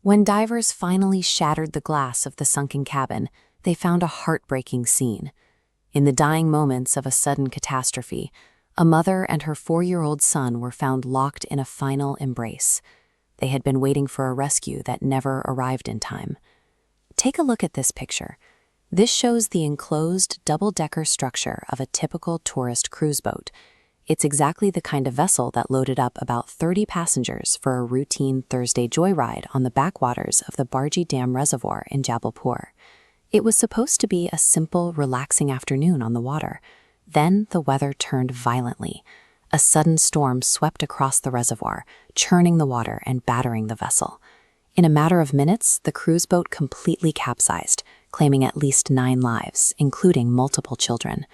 When divers finally shattered the glass of the sunken cabin, they found a heartbreaking scene. In the dying moments of a sudden catastrophe, a mother and her 4-year-old son were found locked in a final embrace. They had been waiting for a rescue that never arrived in time. Take a look at this picture. This shows the enclosed double-decker structure of a typical tourist cruise boat. It's exactly the kind of vessel that loaded up about 30 passengers for a routine Thursday joyride on the backwaters of the Barji Dam Reservoir in Jabalpur. It was supposed to be a simple, relaxing afternoon on the water. Then the weather turned violently. A sudden storm swept across the reservoir, churning the water and battering the vessel. In a matter of minutes, the cruise boat completely capsized, claiming at least 9 lives, including multiple children.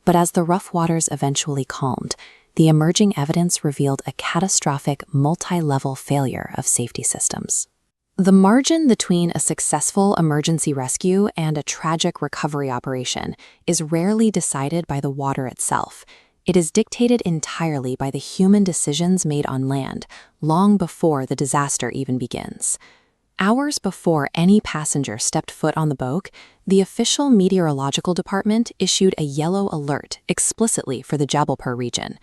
But as the rough waters eventually calmed, the emerging evidence revealed a catastrophic, multi-level failure of safety systems. The margin between a successful emergency rescue and a tragic recovery operation is rarely decided by the water itself. It is dictated entirely by the human decisions made on land, long before the disaster even begins. Hours before any passenger stepped foot on the boat, the official meteorological department issued a yellow alert explicitly for the Jabalpur region.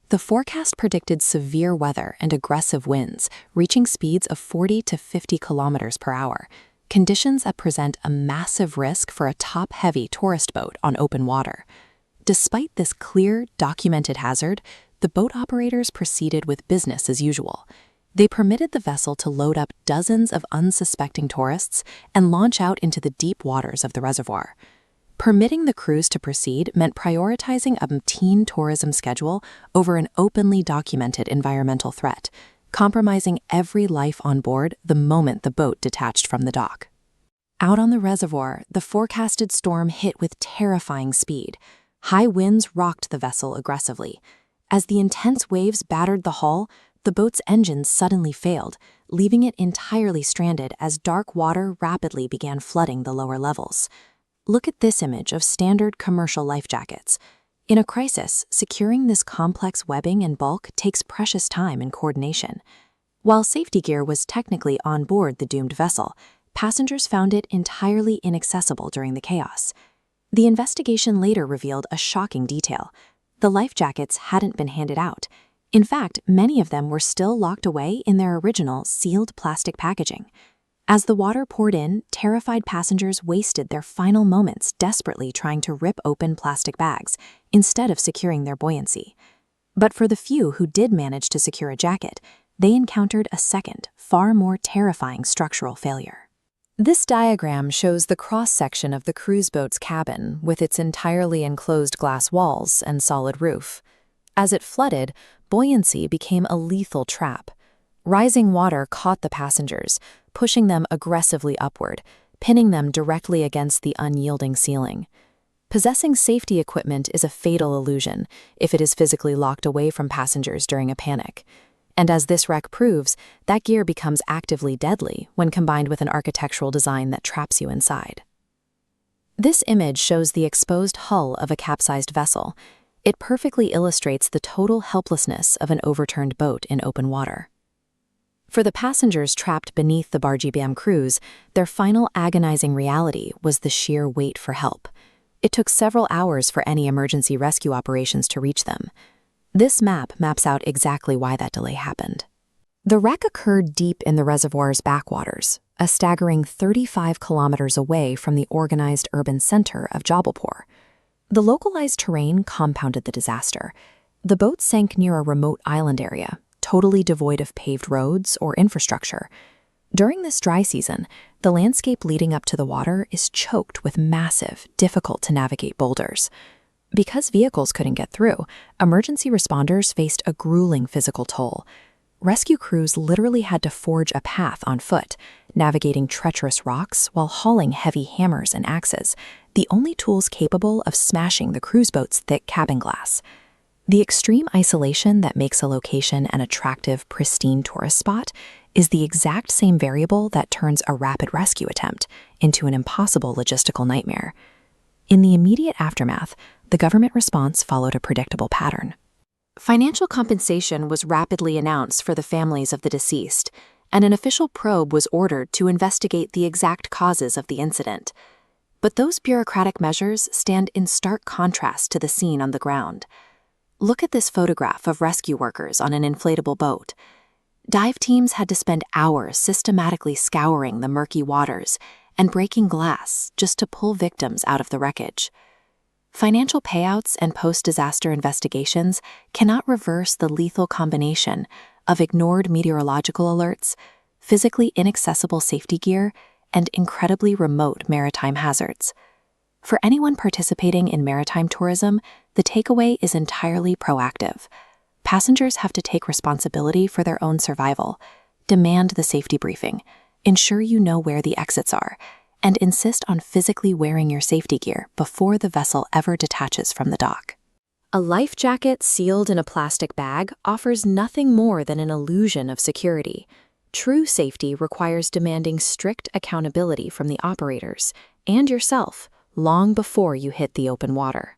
The forecast predicted severe weather and aggressive winds, reaching speeds of 40 to 50 kilometers per hour, conditions that present a massive risk for a top-heavy tourist boat on open water. Despite this clear, documented hazard, the boat operators proceeded with business as usual. They permitted the vessel to load up dozens of unsuspecting tourists and launch out into the deep waters of the reservoir. Permitting the cruise to proceed meant prioritizing a teen tourism schedule over an openly documented environmental threat, compromising every life on board the moment the boat detached from the dock. Out on the reservoir, the forecasted storm hit with terrifying speed. High winds rocked the vessel aggressively. As the intense waves battered the hull, the boat's engines suddenly failed, leaving it entirely stranded as dark water rapidly began flooding the lower levels. Look at this image of standard commercial life jackets. In a crisis, securing this complex webbing and bulk takes precious time and coordination. While safety gear was technically on board the doomed vessel, passengers found it entirely inaccessible during the chaos. The investigation later revealed a shocking detail. The life jackets hadn't been handed out. In fact, many of them were still locked away in their original sealed plastic packaging. As the water poured in, terrified passengers wasted their final moments desperately trying to rip open plastic bags instead of securing their buoyancy. But for the few who did manage to secure a jacket, they encountered a second, far more terrifying structural failure. This diagram shows the cross-section of the cruise boat's cabin with its entirely enclosed glass walls and solid roof. As it flooded, buoyancy became a lethal trap. Rising water caught the passengers, pushing them aggressively upward, pinning them directly against the unyielding ceiling. Possessing safety equipment is a fatal illusion if it is physically locked away from passengers during a panic. And as this wreck proves, that gear becomes actively deadly when combined with an architectural design that traps you inside. This image shows the exposed hull of a capsized vessel. It perfectly illustrates the total helplessness of an overturned boat in open water. For the passengers trapped beneath the Barji Dam cruise, their final agonizing reality was the sheer wait for help. It took several hours for any emergency rescue operations to reach them. This map maps out exactly why that delay happened. The wreck occurred deep in the reservoir's backwaters, a staggering 35 kilometers away from the organized urban center of Jabalpur. The localized terrain compounded the disaster. The boat sank near a remote island area, totally devoid of paved roads or infrastructure. During this dry season, the landscape leading up to the water is choked with massive, difficult-to-navigate boulders. Because vehicles couldn't get through, emergency responders faced a grueling physical toll. Rescue crews literally had to forge a path on foot, navigating treacherous rocks while hauling heavy hammers and axes, the only tools capable of smashing the cruise boat's thick cabin glass. The extreme isolation that makes a location an attractive, pristine tourist spot is the exact same variable that turns a rapid rescue attempt into an impossible logistical nightmare. In the immediate aftermath, the government response followed a predictable pattern. Financial compensation was rapidly announced for the families of the deceased, and an official probe was ordered to investigate the exact causes of the incident. But those bureaucratic measures stand in stark contrast to the scene on the ground. Look at this photograph of rescue workers on an inflatable boat. Dive teams had to spend hours systematically scouring the murky waters and breaking glass just to pull victims out of the wreckage. Financial payouts and post-disaster investigations cannot reverse the lethal combination of ignored meteorological alerts, physically inaccessible safety gear, and incredibly remote maritime hazards. For anyone participating in maritime tourism, the takeaway is entirely proactive. Passengers have to take responsibility for their own survival, demand the safety briefing, ensure you know where the exits are, and insist on physically wearing your safety gear before the vessel ever detaches from the dock. A life jacket sealed in a plastic bag offers nothing more than an illusion of security. True safety requires demanding strict accountability from the operators and yourself long before you hit the open water.